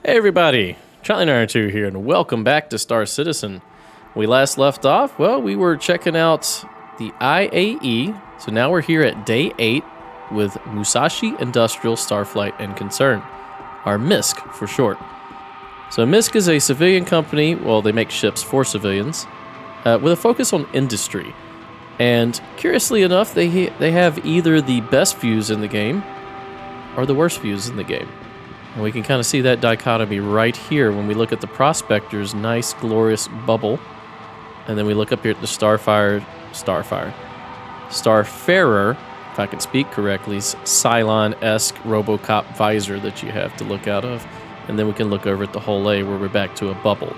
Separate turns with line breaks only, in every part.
Hey everybody, Charlie902 here, and welcome back to Star Citizen. We last left off, well, we were checking out the IAE, so now we're here at day 8 with Musashi Industrial Starflight and Concern, our MISC for short. So MISC is a civilian company, well, they make ships for civilians, with a focus on industry. And curiously enough, they have either the best views in the game or the worst views in the game. And we can kind of see that dichotomy right here when we look at the Prospector's nice, glorious bubble. And then we look up here at the Starfarer, if I can speak correctly, Cylon-esque Robocop visor that you have to look out of. And then we can look over at the whole A where we're back to a bubble.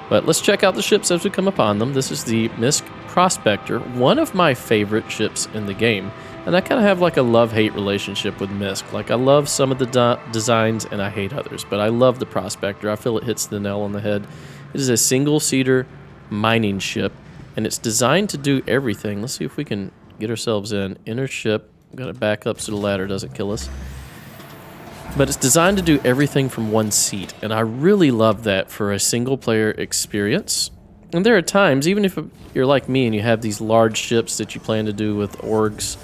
But let's check out the ships as we come upon them. This is the MISC Prospector, one of my favorite ships in the game. And I kind of have like a love-hate relationship with MISC. Like, I love some of the designs and I hate others. But I love the Prospector. I feel it hits the nail on the head. It is a single-seater mining ship. And it's designed to do everything. Let's see if we can get ourselves in. Enter ship. We've got to back up so the ladder doesn't kill us. But it's designed to do everything from one seat. And I really love that for a single-player experience. And there are times, even if you're like me and you have these large ships that you plan to do with orgs,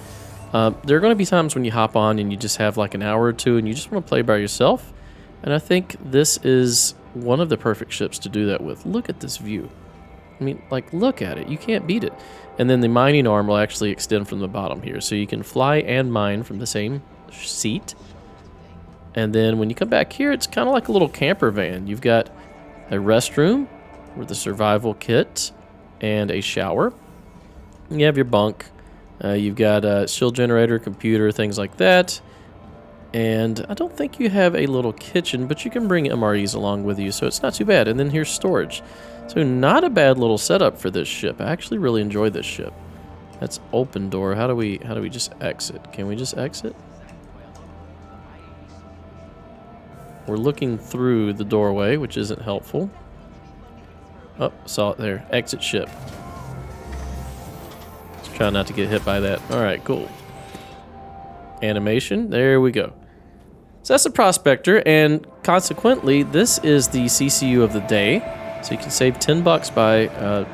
there are going to be times when you hop on and you just have like an hour or two and you just want to play by yourself. And I think this is one of the perfect ships to do that with. Look at this view. I mean, like, look at it. You can't beat it. And then the mining arm will actually extend from the bottom here. So you can fly and mine from the same seat. And then when you come back here, it's kind of like a little camper van. You've got a restroom with a survival kit and a shower. You have your bunk. You've got a shield generator, computer, things like that. And I don't think you have a little kitchen, but you can bring MREs along with you, so it's not too bad. And then here's storage. So not a bad little setup for this ship. I actually really enjoy this ship. That's open door. How do we just exit? Can we just exit? We're looking through the doorway, which isn't helpful. Oh, saw it there. Exit ship. Try not to get hit by that. Alright, cool. Animation. There we go. So that's the Prospector, and consequently, this is the CCU of the day. So you can save $10 by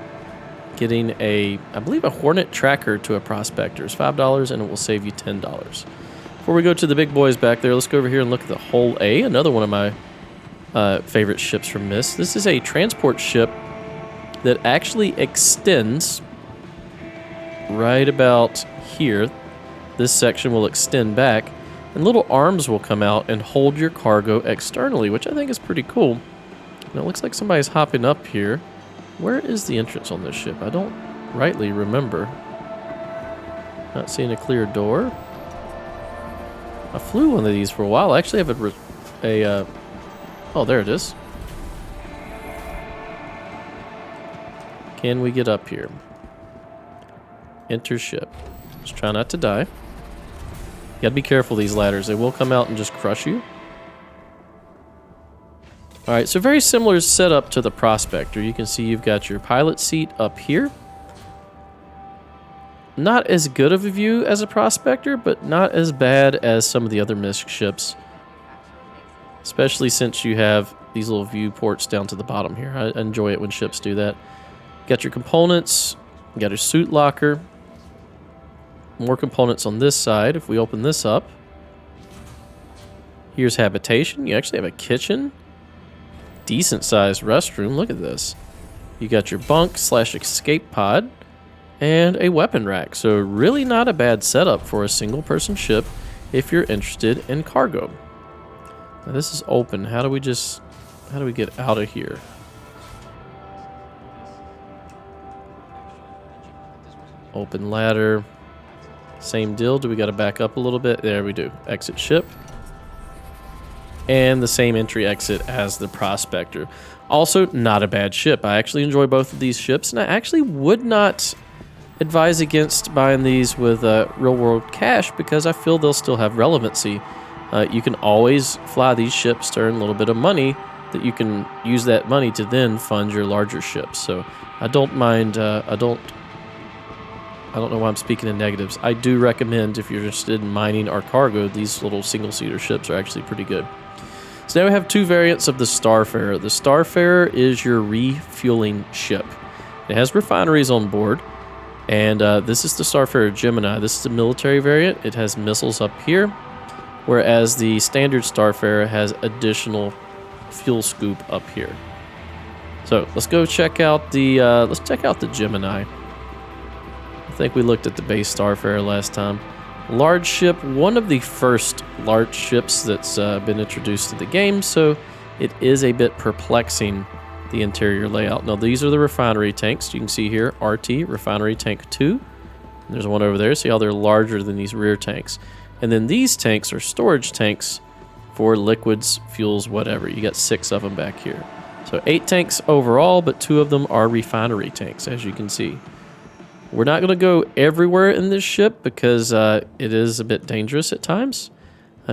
getting I believe a Hornet tracker to a Prospector. It's $5, and it will save you $10. Before we go to the big boys back there, let's go over here and look at the Hull A, another one of my favorite ships from MISC. This is a transport ship that actually extends right about here. This section will extend back, and little arms will come out and hold your cargo externally, which I think is pretty cool. And it looks like somebody's hopping up here. Where is the entrance on this ship? I don't rightly remember. Not seeing a clear door. I flew one of these for a while. I actually have oh, there it is. Can we get up here? Enter ship. Just try not to die. You gotta be careful these ladders. They will come out and just crush you. Alright, so very similar setup to the Prospector. You can see you've got your pilot seat up here. Not as good of a view as a Prospector, but not as bad as some of the other MISC ships. Especially since you have these little viewports down to the bottom here. I enjoy it when ships do that. Got your components. You got your suit locker. More components on this side. If we open this up, here's habitation. You actually have a kitchen. Decent sized restroom. Look at this. You got your bunk / escape pod and a weapon rack. So really not a bad setup for a single person ship if you're interested in cargo. Now this is open. How do we get out of here? Open ladder. Same deal. Do we got to back up a little bit? There we do. Exit ship. And the same entry exit as the Prospector. Also, not a bad ship. I actually enjoy both of these ships, and I actually would not advise against buying these with real-world cash because I feel they'll still have relevancy. You can always fly these ships to earn a little bit of money that you can use that money to then fund your larger ships. So I don't mind. I don't know why I'm speaking in negatives. I do recommend if you're interested in mining or cargo, these little single-seater ships are actually pretty good. So now we have two variants of the Starfarer. The Starfarer is your refueling ship. It has refineries on board, and this is the Starfarer Gemini. This is the military variant. It has missiles up here, whereas the standard Starfarer has additional fuel scoop up here. So let's go check out the Gemini. I think we looked at the base Starfarer last time. Large ship, one of the first large ships that's been introduced to the game, so it is a bit perplexing, the interior layout. Now, these are the refinery tanks. You can see here, RT, Refinery Tank 2. There's one over there. See how they're larger than these rear tanks. And then these tanks are storage tanks for liquids, fuels, whatever. You got 6 of them back here. So 8 tanks overall, but 2 of them are refinery tanks, as you can see. We're not going to go everywhere in this ship because it is a bit dangerous at times,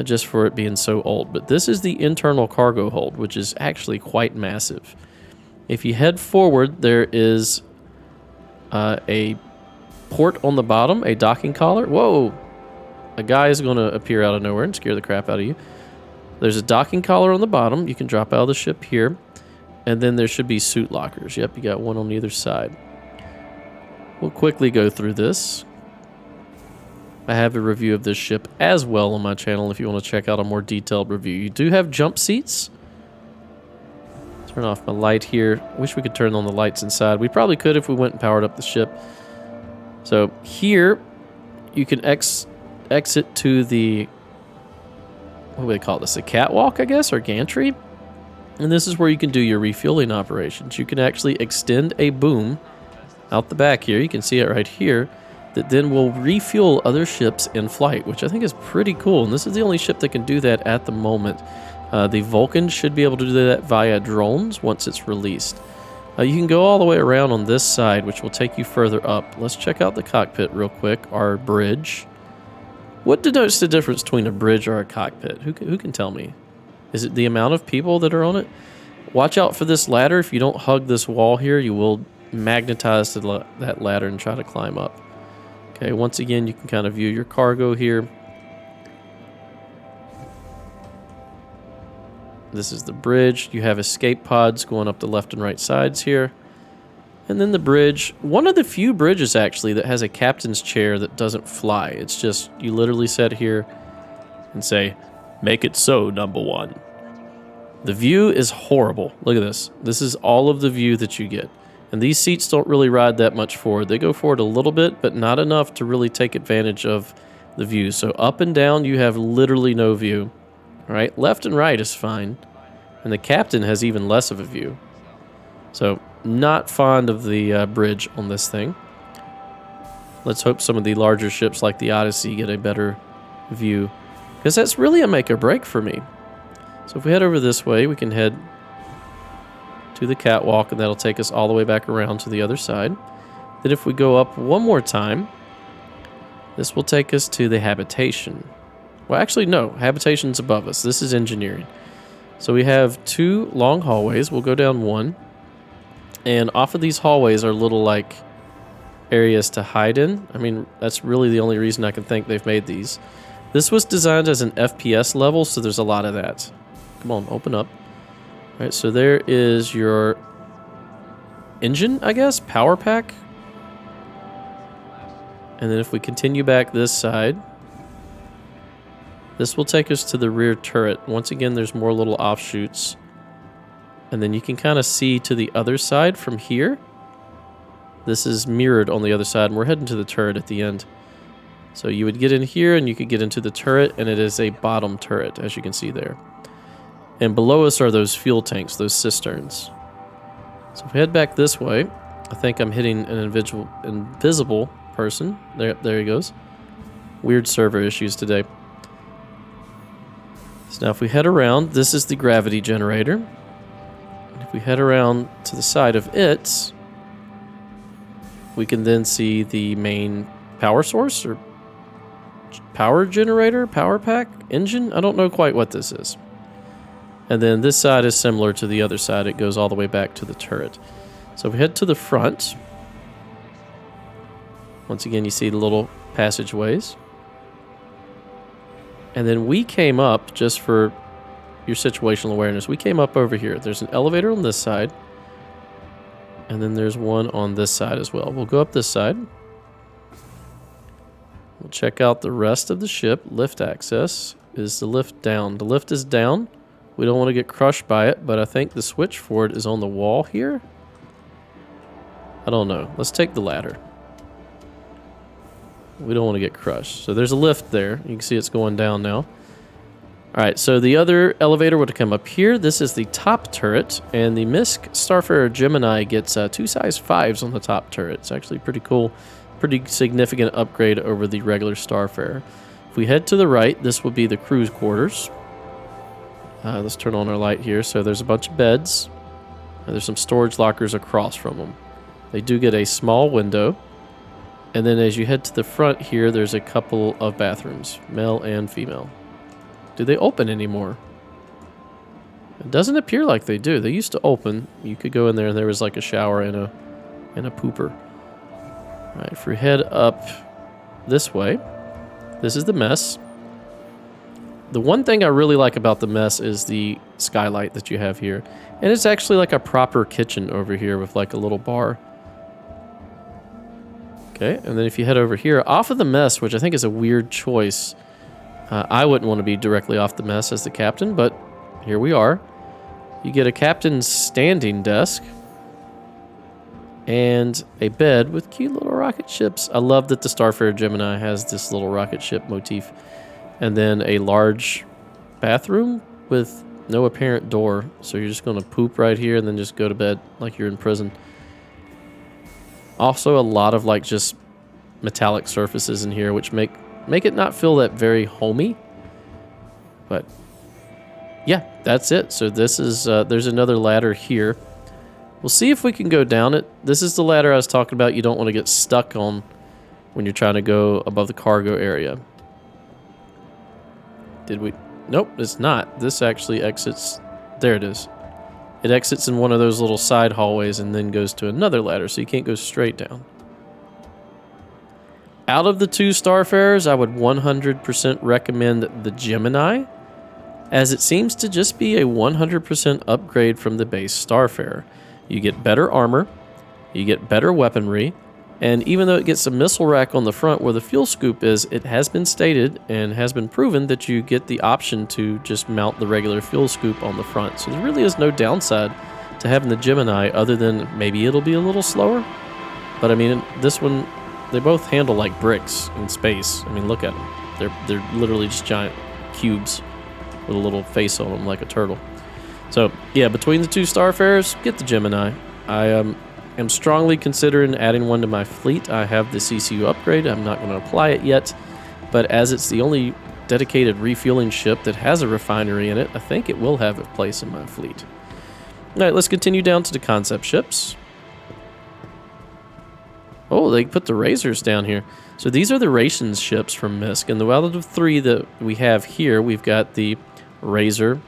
just for it being so old. But this is the internal cargo hold, which is actually quite massive. If you head forward, there is a port on the bottom, a docking collar. Whoa! A guy is going to appear out of nowhere and scare the crap out of you. There's a docking collar on the bottom. You can drop out of the ship here. And then there should be suit lockers. Yep, you got one on either side. We'll quickly go through this. I have a review of this ship as well on my channel if you want to check out a more detailed review. You do have jump seats. Turn off my light here. Wish we could turn on the lights inside. We probably could if we went and powered up the ship. So here, you can exit to the, what do they call this? A catwalk, I guess, or gantry. And this is where you can do your refueling operations. You can actually extend a boom out the back here. You can see it right here, that then will refuel other ships in flight, which I think is pretty cool. And this is the only ship that can do that at the moment. The Vulcan should be able to do that via drones once it's released. You can go all the way around on this side, which will take you further up. Let's check out the cockpit real quick, our bridge. What denotes the difference between a bridge or a cockpit? Who can tell me? Is it the amount of people that are on it? Watch out for this ladder. If you don't hug this wall here, you will magnetize to that ladder and try to climb up. Okay, once again, you can kind of view your cargo here. This is the bridge. You have escape pods going up the left and right sides here. And then the bridge, one of the few bridges actually that has a captain's chair that doesn't fly. It's just, you literally sit here and say, "Make it so, number one." The view is horrible. Look at this. This is all of the view that you get. And these seats don't really ride that much forward. They go forward a little bit, but not enough to really take advantage of the view. So up and down, you have literally no view. All right, left and right is fine. And the captain has even less of a view. So not fond of the bridge on this thing. Let's hope some of the larger ships like the Odyssey get a better view, because that's really a make or break for me. So if we head over this way, we can head to the catwalk, and that'll take us all the way back around to the other side. Then if we go up one more time, this will take us to the habitation. Well, actually, no. Habitation's above us. This is engineering. So we have 2 long hallways. We'll go down one. And off of these hallways are little, like, areas to hide in. I mean, that's really the only reason I can think they've made these. This was designed as an FPS level, so there's a lot of that. Come on, open up. All right, so there is your engine, I guess, power pack. And then if we continue back this side, this will take us to the rear turret. Once again, there's more little offshoots. And then you can kind of see to the other side from here. This is mirrored on the other side, and we're heading to the turret at the end. So you would get in here, and you could get into the turret, and it is a bottom turret, as you can see there. And below us are those fuel tanks, those cisterns. So if we head back this way, I think I'm hitting an invisible person. There he goes. Weird server issues today. So now if we head around, this is the gravity generator. And if we head around to the side of it, we can then see the main power source, or power generator, power pack, engine. I don't know quite what this is. And then this side is similar to the other side. It goes all the way back to the turret. So if we head to the front, once again, you see the little passageways. And then we came up just for your situational awareness. We came up over here. There's an elevator on this side. And then there's one on this side as well. We'll go up this side. We'll check out the rest of the ship. Lift access. Is the lift down? The lift is down. We don't want to get crushed by it, but I think the switch for it is on the wall here. I don't know. Let's take the ladder. We don't want to get crushed. So there's a lift there. You can see it's going down now. All right, so the other elevator would come up here. This is the top turret, and the MISC Starfarer Gemini gets 2 size 5s on the top turret. It's actually pretty cool, pretty significant upgrade over the regular Starfarer. If we head to the right, this will be the crew's quarters. Let's turn on our light here. So there's a bunch of beds. There's some storage lockers across from them. They do get a small window. And then as you head to the front here, there's a couple of bathrooms, male and female. Do they open anymore? It doesn't appear like they do. They used to open. You could go in there and there was like a shower and a pooper. All right, if we head up this way, this is the mess. The one thing I really like about the mess is the skylight that you have here. And it's actually like a proper kitchen over here with like a little bar. Okay, and then if you head over here, off of the mess, which I think is a weird choice. I wouldn't want to be directly off the mess as the captain, but here we are. You get a captain's standing desk and a bed with cute little rocket ships. I love that the Starfarer Gemini has this little rocket ship motif. And then a large bathroom with no apparent door. So you're just going to poop right here and then just go to bed like you're in prison. Also a lot of like just metallic surfaces in here, which make it not feel that very homey. But yeah, that's it. So this is, there's another ladder here. We'll see if we can go down it. This is the ladder I was talking about. You don't want to get stuck on when you're trying to go above the cargo area. Did we? Nope, it's not. This actually exits. There it is. It exits in one of those little side hallways and then goes to another ladder, so you can't go straight down. Out of the 2 Starfarers, I would 100% recommend the Gemini, as it seems to just be a 100% upgrade from the base Starfarer. You get better armor, you get better weaponry, and even though it gets a missile rack on the front where the fuel scoop is, it has been stated and has been proven that you get the option to just mount the regular fuel scoop on the front. So there really is no downside to having the Gemini other than maybe it'll be a little slower. But I mean, this one, they both handle like bricks in space. I mean, look at them. They're literally just giant cubes with a little face on them like a turtle. So yeah, between the 2 Starfarers, get the Gemini. I am strongly considering adding one to my fleet. I have the CCU upgrade. I'm not going to apply it yet, but as it's the only dedicated refueling ship that has a refinery in it, I think it will have a place in my fleet. All right, let's continue down to the concept ships. Oh, they put the Razors down here. So these are the rations ships from MISC, and out of the 3 that we have here, we've got the Razor,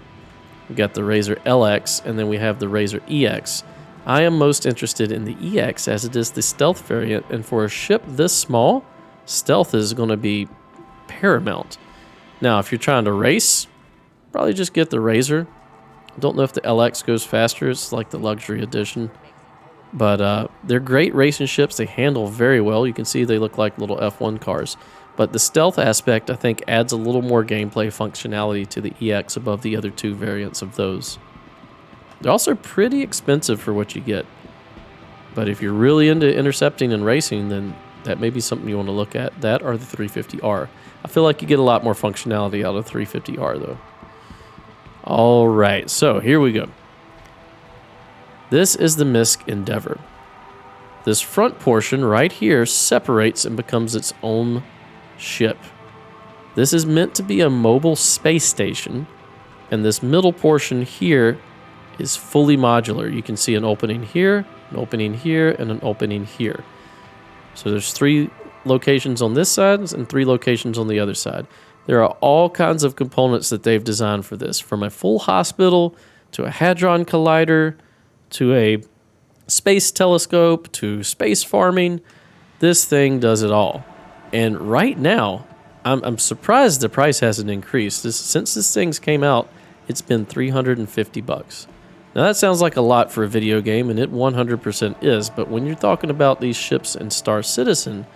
we've got the Razor LX, and then we have the Razor EX. I am most interested in the EX as it is the stealth variant, and for a ship this small, stealth is going to be paramount. Now, if you're trying to race, probably just get the Razor. I don't know if the LX goes faster. It's like the luxury edition. But they're great racing ships. They handle very well. You can see they look like little F1 cars. But the stealth aspect, I think, adds a little more gameplay functionality to the EX above the other 2 variants of those. They're also pretty expensive for what you get. But if you're really into intercepting and racing, then that may be something you want to look at. That or the 350R. I feel like you get a lot more functionality out of 350R, though. All right, so here we go. This is the MISC Endeavor. This front portion right here separates and becomes its own ship. This is meant to be a mobile space station, and this middle portion here is fully modular. You can see an opening here, an opening here, and an opening here. So there's 3 locations on this side and 3 locations on the other side. There are all kinds of components that they've designed for this, from a full hospital to a hadron collider to a space telescope to space farming. This thing does it all. And right now, I'm surprised the price hasn't increased. Since this thing's came out, it's been $350. Now that sounds like a lot for a video game, and it 100% is, but when you're talking about these ships in Star Citizen,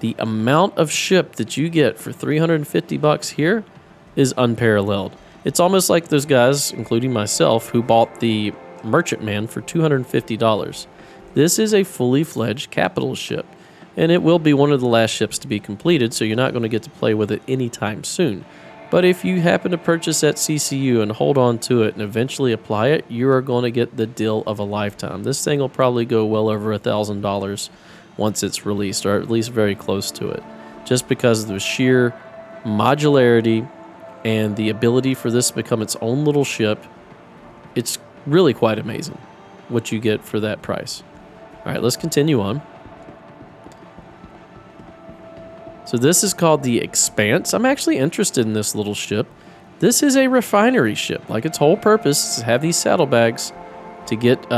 the amount of ship that you get for $350 here is unparalleled. It's almost like those guys, including myself, who bought the Merchantman for $250. This is a fully fledged capital ship, and it will be one of the last ships to be completed, so you're not going to get to play with it anytime soon. But if you happen to purchase that CCU and hold on to it and eventually apply it, you are going to get the deal of a lifetime. This thing will probably go well over $1,000 once it's released, or at least very close to it, just because of the sheer modularity and the ability for this to become its own little ship. It's really quite amazing what you get for that price. All right, let's continue on. So this is called the Expanse. I'm actually interested in this little ship. This is a refinery ship. Like, its whole purpose is to have these saddlebags to get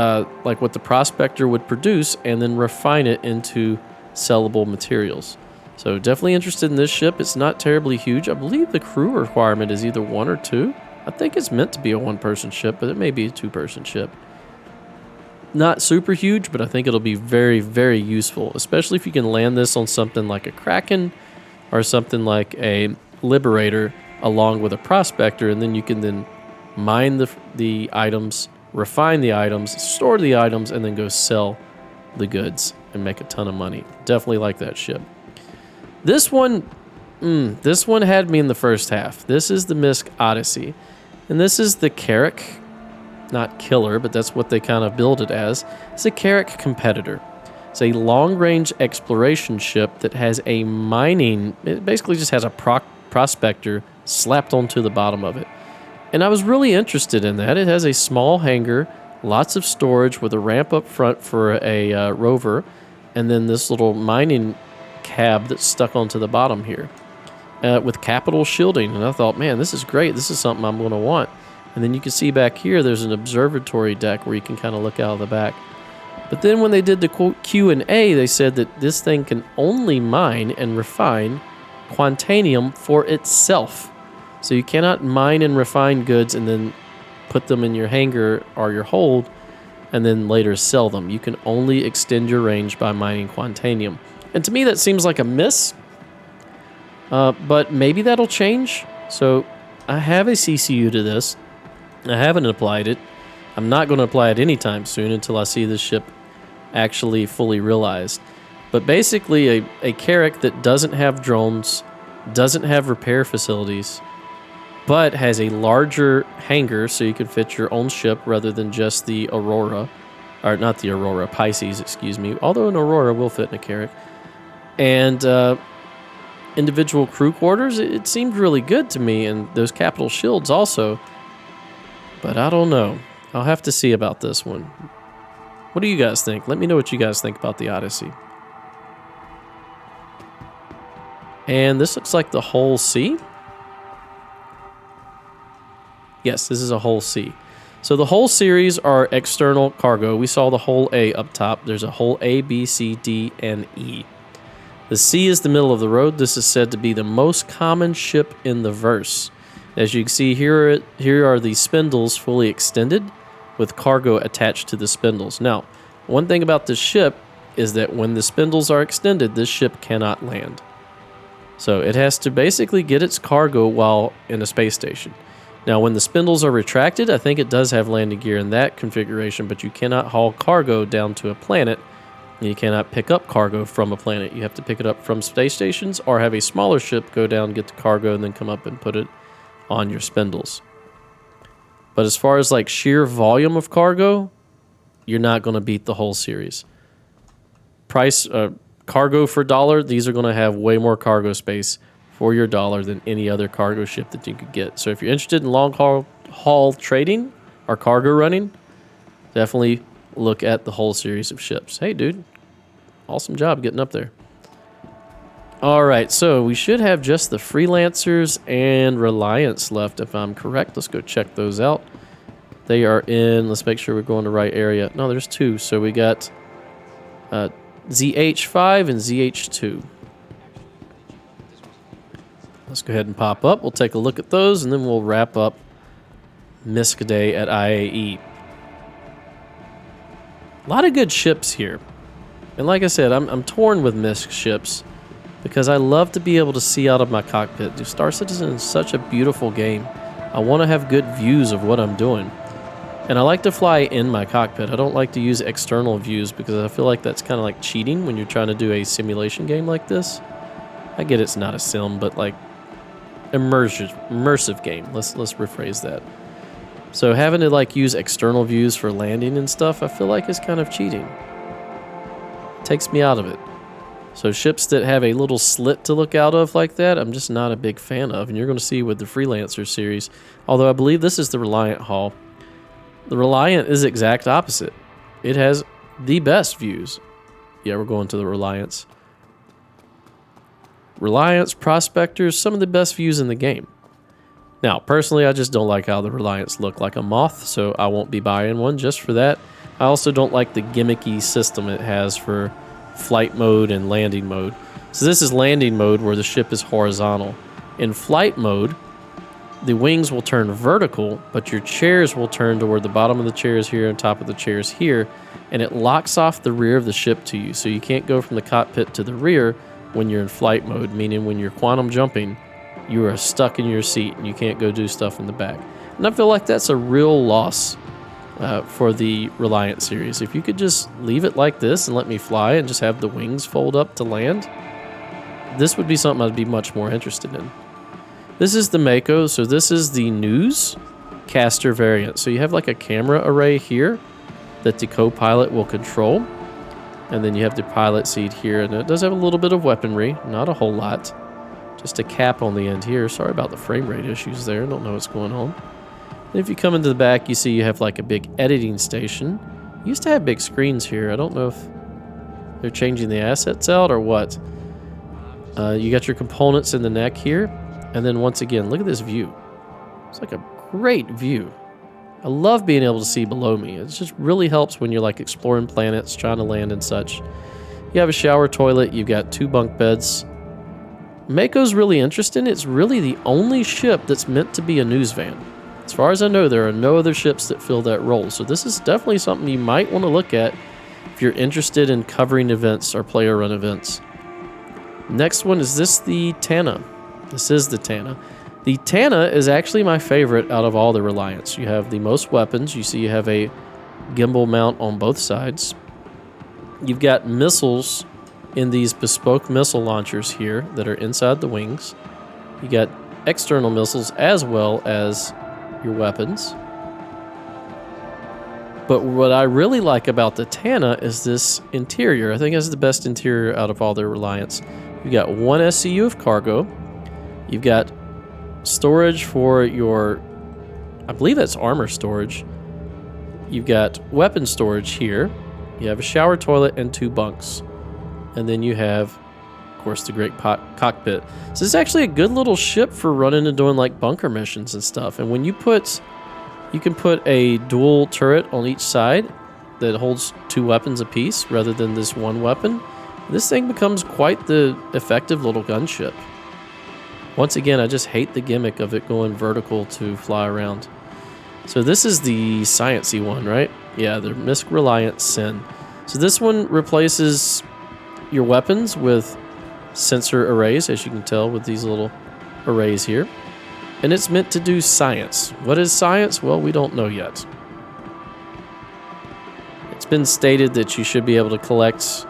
like what the Prospector would produce and then refine it into sellable materials. So definitely interested in this ship. It's not terribly huge. I believe the crew requirement is either 1 or 2. I think it's meant to be a 1-person ship, but it may be a 2-person ship. Not super huge, but I think it'll be very, very useful, especially if you can land this on something like a Kraken or something like a Liberator along with a Prospector, and then you can then mine the items, refine the items, store the items, and then go sell the goods and make a ton of money. Definitely like that ship. This one had me in the first half. This is the MISC Odyssey, and this is the Carrack. Not killer, but that's what they kind of build it as. It's a Carrack competitor. It's a long-range exploration ship that has a mining... It basically just has a Prospector slapped onto the bottom of it. And I was really interested in that. It has a small hangar, lots of storage with a ramp up front for a rover, and then this little mining cab that's stuck onto the bottom here with capital shielding. And I thought, man, this is great. This is something I'm going to want. And then you can see back here, there's an observatory deck where you can kind of look out of the back. But then when they did the quote Q&A, they said that this thing can only mine and refine Quantanium for itself. So you cannot mine and refine goods and then put them in your hangar or your hold and then later sell them. You can only extend your range by mining Quantanium. And to me, that seems like a miss. But maybe that'll change. So I have a CCU to this. I haven't applied it. I'm not going to apply it anytime soon until I see this ship actually fully realized. But basically a Carrack that doesn't have drones, doesn't have repair facilities, but has a larger hangar so you can fit your own ship rather than just the Aurora. Or not the Aurora, Pisces, excuse me. Although an Aurora will fit in a Carrack. And individual crew quarters, it seemed really good to me. And those capital shields also. But I don't know. I'll have to see about this one. What do you guys think? Let me know what you guys think about the Odyssey. And this looks like the Hull C. Yes, this is a Hull C. So the Hull series are external cargo. We saw the Hull A up top. There's a Hull A, B, C, D, and E. The C is the middle of the road. This is said to be the most common ship in the verse. As you can see, here are the spindles fully extended with cargo attached to the spindles. Now, one thing about this ship is that when the spindles are extended, this ship cannot land. So it has to basically get its cargo while in a space station. Now, when the spindles are retracted, I think it does have landing gear in that configuration, but you cannot haul cargo down to a planet. And you cannot pick up cargo from a planet. You have to pick it up from space stations or have a smaller ship go down, get the cargo, and then come up and put it on your spindles. But as far as like sheer volume of cargo, you're not going to beat the whole series. Price cargo for $1, these are going to have way more cargo space for your $1 than any other cargo ship that you could get. So if you're interested in long haul trading or cargo running, definitely look at the whole series of ships. Hey dude, awesome job getting up there. All right, so we should have just the Freelancers and Reliants left, if I'm correct. Let's go check those out. They are in, let's make sure we're going to the right area. No, there's 2. So we got ZH5 and ZH2. Let's go ahead and pop up. We'll take a look at those, and then we'll wrap up MISC Day at IAE. A lot of good ships here. And like I said, I'm torn with MISC ships because I love to be able to see out of my cockpit. Star Citizen is such a beautiful game. I want to have good views of what I'm doing. And I like to fly in my cockpit. I don't like to use external views because I feel like that's kind of like cheating when you're trying to do a simulation game like this. I get it's not a sim, but like immersive game. Let's rephrase that. So having to like use external views for landing and stuff, I feel like is kind of cheating. It takes me out of it. So ships that have a little slit to look out of like that, I'm just not a big fan of. And you're going to see with the Freelancer series, although I believe this is the Reliant hull. The Reliant is exact opposite. It has the best views. Yeah, we're going to the Reliants. Reliants, Prospectors, some of the best views in the game. Now, personally, I just don't like how the Reliants look like a moth, so I won't be buying one just for that. I also don't like the gimmicky system it has for flight mode and landing mode. So this is landing mode where the ship is horizontal. In flight mode, the wings will turn vertical, but your chairs will turn toward the bottom of the chairs here and top of the chairs here, and it locks off the rear of the ship to you. So you can't go from the cockpit to the rear when you're in flight mode, meaning when you're quantum jumping, you are stuck in your seat and you can't go do stuff in the back. And I feel like that's a real loss for the Reliant series. If you could just leave it like this and let me fly and just have the wings fold up to land, this would be something I'd be much more interested in. This is the Mako, so this is the newscaster variant. So you have like a camera array here that the co-pilot will control. And then you have the pilot seat here, and it does have a little bit of weaponry, not a whole lot. Just a cap on the end here. Sorry about the frame rate issues there. Don't know what's going on. And if you come into the back, you see you have like a big editing station. You used to have big screens here. I don't know if they're changing the assets out or what. You got your components in the neck here. And then once again, look at this view. It's like a great view. I love being able to see below me. It just really helps when you're like exploring planets, trying to land and such. You have a shower toilet. You've got 2 bunk beds. Mako's really interesting. It's really the only ship that's meant to be a news van. As far as I know, there are no other ships that fill that role. So this is definitely something you might want to look at if you're interested in covering events or player run events. Next one is the Tana. This is the Tana. The Tana is actually my favorite out of all the Reliants. You have the most weapons. You see you have a gimbal mount on both sides. You've got missiles in these bespoke missile launchers here that are inside the wings. You got external missiles as well as your weapons. But what I really like about the Tana is this interior. I think it's the best interior out of all the Reliants. You've got 1 SCU of cargo. You've got storage for your, I believe that's armor storage. You've got weapon storage here. You have a shower toilet and 2 bunks. And then you have, of course, the great cockpit. So this is actually a good little ship for running and doing like bunker missions and stuff. And when you can put a dual turret on each side that holds 2 weapons apiece rather than this 1 weapon. This thing becomes quite the effective little gunship. Once again, I just hate the gimmick of it going vertical to fly around. So this is the sciencey one, right? Yeah, the MISC Reliant Sin. So this one replaces your weapons with sensor arrays, as you can tell with these little arrays here. And it's meant to do science. What is science? Well, we don't know yet. It's been stated that you should be able to collect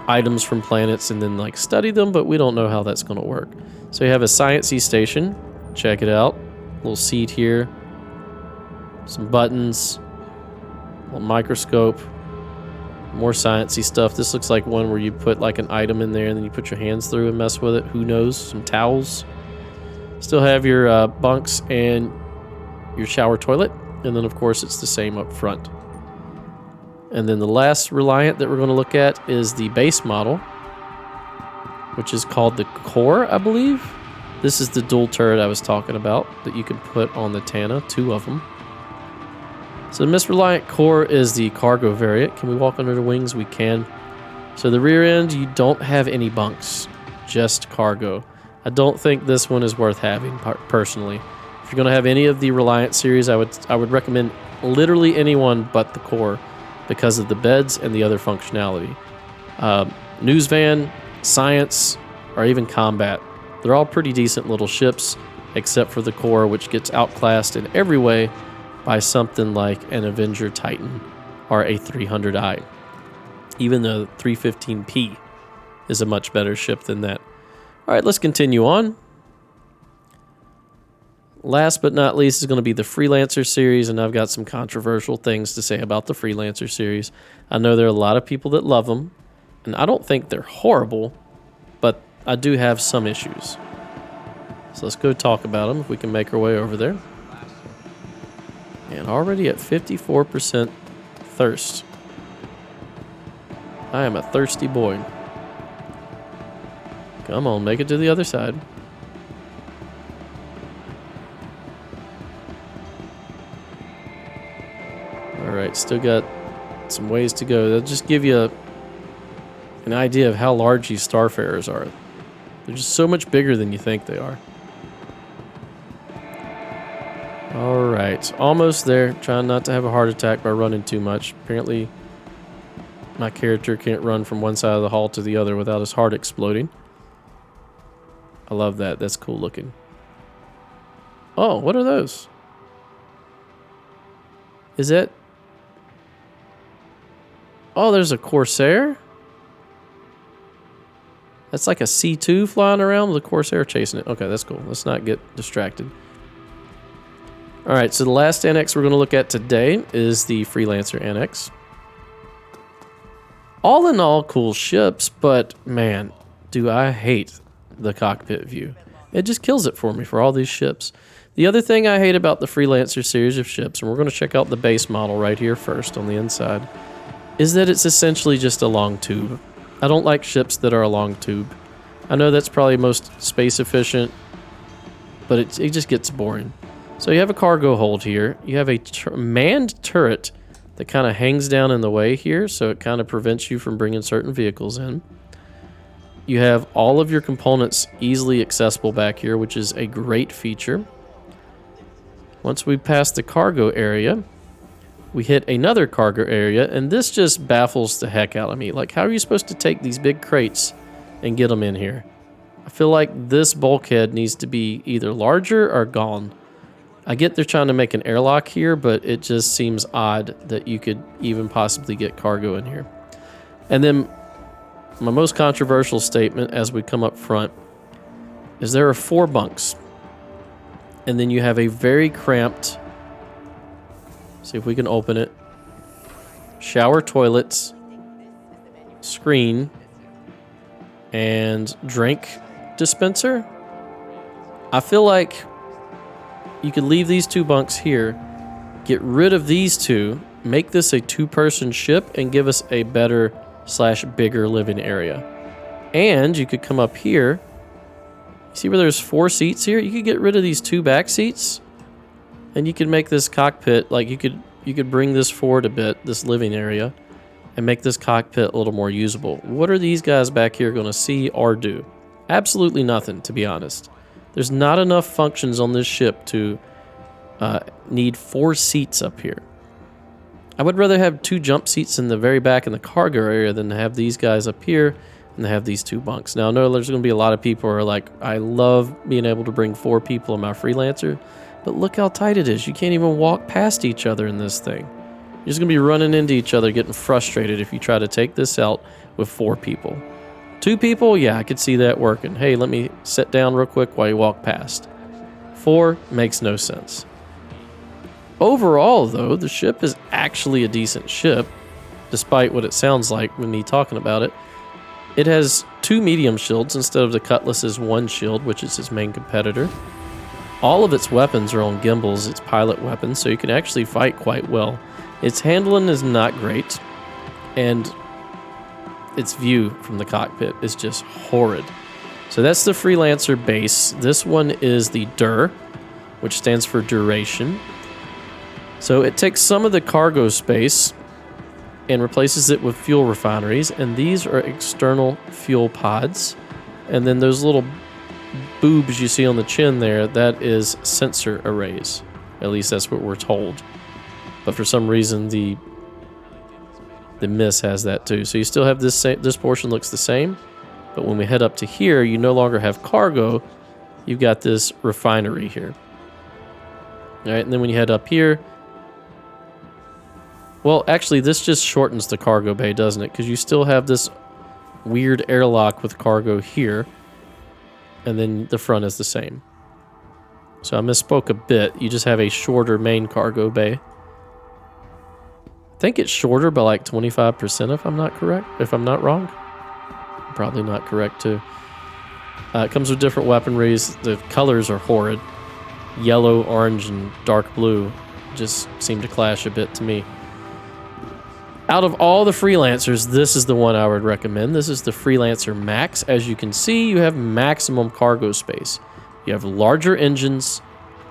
items from planets and then like study them, but we don't know how that's going to work. So you have a sciencey station. Check it out. Little seat here. Some buttons. A little microscope. More sciencey stuff. This looks like one where you put like an item in there and then you put your hands through and mess with it. Who knows? Some towels. Still have your bunks and your shower toilet. And then of course it's the same up front. And then the last Reliant that we're going to look at is the base model, which is called the Core, I believe. This is the dual turret I was talking about that you can put on the Tana, 2 of them. So the MISC Reliant Core is the cargo variant. Can we walk under the wings? We can. So the rear end, you don't have any bunks, just cargo. I don't think this one is worth having personally. If you're going to have any of the Reliant series, I would recommend literally anyone but the core because of the beds and the other functionality. News van, science, or even combat. They're all pretty decent little ships, except for the core, which gets outclassed in every way by something like an Avenger Titan or a 300i. Even the 315P is a much better ship than that. All right, let's continue on. Last but not least is going to be the Freelancer series, and I've got some controversial things to say about the Freelancer series. I know there are a lot of people that love them, and I don't think they're horrible, but I do have some issues. So let's go talk about them if we can make our way over there. And already at 54% thirst. I am a thirsty boy. Come on, make it to the other side. Alright, still got some ways to go. That'll just give you an idea of how large these Starfarers are. They're just so much bigger than you think they are. Alright, almost there. Trying not to have a heart attack by running too much. Apparently, my character can't run from one side of the hall to the other without his heart exploding. I love that. That's cool looking. Oh, what are those? Is it? Oh, there's a Corsair? That's like a C2 flying around with a Corsair chasing it. Okay, that's cool. Let's not get distracted. Alright, so the last annex we're going to look at today is the Freelancer annex. All in all, cool ships, but man, do I hate the cockpit view. It just kills it for me for all these ships. The other thing I hate about the Freelancer series of ships, and we're going to check out the base model right here first on the inside, is that it's essentially just a long tube. I don't like ships that are a long tube. I know that's probably most space efficient, but it just gets boring. So you have a cargo hold here. You have a manned turret that kind of hangs down in the way here, so it kind of prevents you from bringing certain vehicles in. You have all of your components easily accessible back here, which is a great feature. Once we pass the cargo area, we hit another cargo area, and this just baffles the heck out of me. Like, how are you supposed to take these big crates and get them in here? I feel like this bulkhead needs to be either larger or gone. I get they're trying to make an airlock here, but it just seems odd that you could even possibly get cargo in here. And then my most controversial statement as we come up front is there are 4 bunks. And then you have a very cramped, see if we can open it, shower toilets, screen, and drink dispenser. I feel like you could leave these 2 bunks here, get rid of these 2, make this a 2-person ship, and give us a better / bigger living area. And you could come up here. See where there's 4 seats here? You could get rid of these 2 back seats, and you could make this cockpit, like you could bring this forward a bit, this living area, and make this cockpit a little more usable. What are these guys back here going to see or do? Absolutely nothing, to be honest. There's not enough functions on this ship to need 4 seats up here. I would rather have 2 jump seats in the very back in the cargo area than to have these guys up here and have these 2 bunks. Now, I know there's going to be a lot of people who are like, I love being able to bring 4 people in my Freelancer, but look how tight it is. You can't even walk past each other in this thing. You're just going to be running into each other, getting frustrated if you try to take this out with 4 people. 2 people, yeah, I could see that working. Hey, let me sit down real quick while you walk past. 4 makes no sense. Overall, though, the ship is actually a decent ship, despite what it sounds like with me talking about it. It has 2 medium shields instead of the Cutlass's 1 shield, which is its main competitor. All of its weapons are on gimbals, its pilot weapons, so you can actually fight quite well. Its handling is not great, and its view from the cockpit is just horrid. So that's the Freelancer base. This one is the DUR, which stands for duration. So it takes some of the cargo space and replaces it with fuel refineries, and these are external fuel pods. And then those little boobs you see on the chin there, that is sensor arrays. At least that's what we're told. But for some reason, the MISC has that too. So you still have this portion looks the same, but when we head up to here, you no longer have cargo. You've got this refinery here. All right, and then when you head up here, well, actually, this just shortens the cargo bay, doesn't it? Because you still have this weird airlock with cargo here, and then the front is the same. So I misspoke a bit. You just have a shorter main cargo bay. I think it's shorter by like 25% if I'm not correct. If I'm not wrong. Probably not correct too. It comes with different weaponries. The colors are horrid. Yellow, orange, and dark blue just seem to clash a bit to me. Out of all the Freelancers, this is the one I would recommend. This is the Freelancer Max. As you can see, you have maximum cargo space. You have larger engines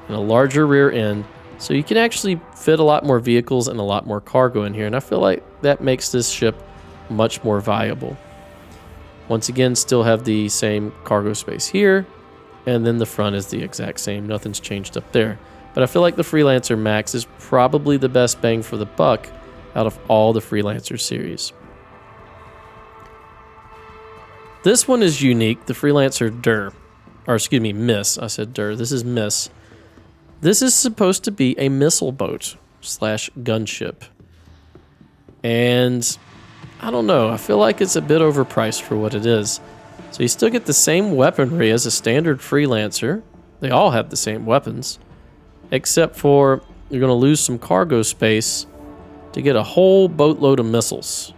and a larger rear end, so you can actually fit a lot more vehicles and a lot more cargo in here, and I feel like that makes this ship much more viable. Once again, still have the same cargo space here, and then the front is the exact same. Nothing's changed up there. But I feel like the Freelancer Max is probably the best bang for the buck out of all the Freelancer series. This one is unique, the Freelancer DIR. Or excuse me, MISC. I said DIR. This is MISC. This is supposed to be a missile boat / gunship. And I don't know. I feel like it's a bit overpriced for what it is. So you still get the same weaponry as a standard Freelancer. They all have the same weapons. Except for you're going to lose some cargo space to get a whole boatload of missiles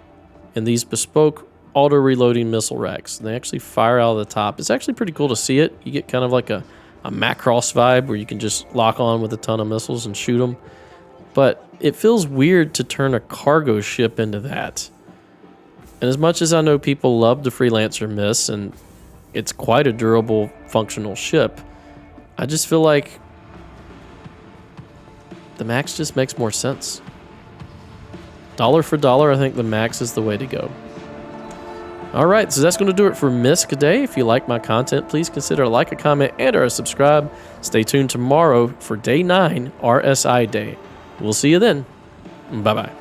in these bespoke auto-reloading missile racks. They actually fire out of the top. It's actually pretty cool to see it. You get kind of like a Macross vibe where you can just lock on with a ton of missiles and shoot them. But it feels weird to turn a cargo ship into that. And as much as I know people love the Freelancer MISC, and it's quite a durable, functional ship, I just feel like the Max just makes more sense. Dollar for dollar, I think the Max is the way to go. All right, so that's going to do it for MISC today. If you like my content, please consider a like, a comment, and or a subscribe. Stay tuned tomorrow for Day 9, RSI Day. We'll see you then. Bye-bye.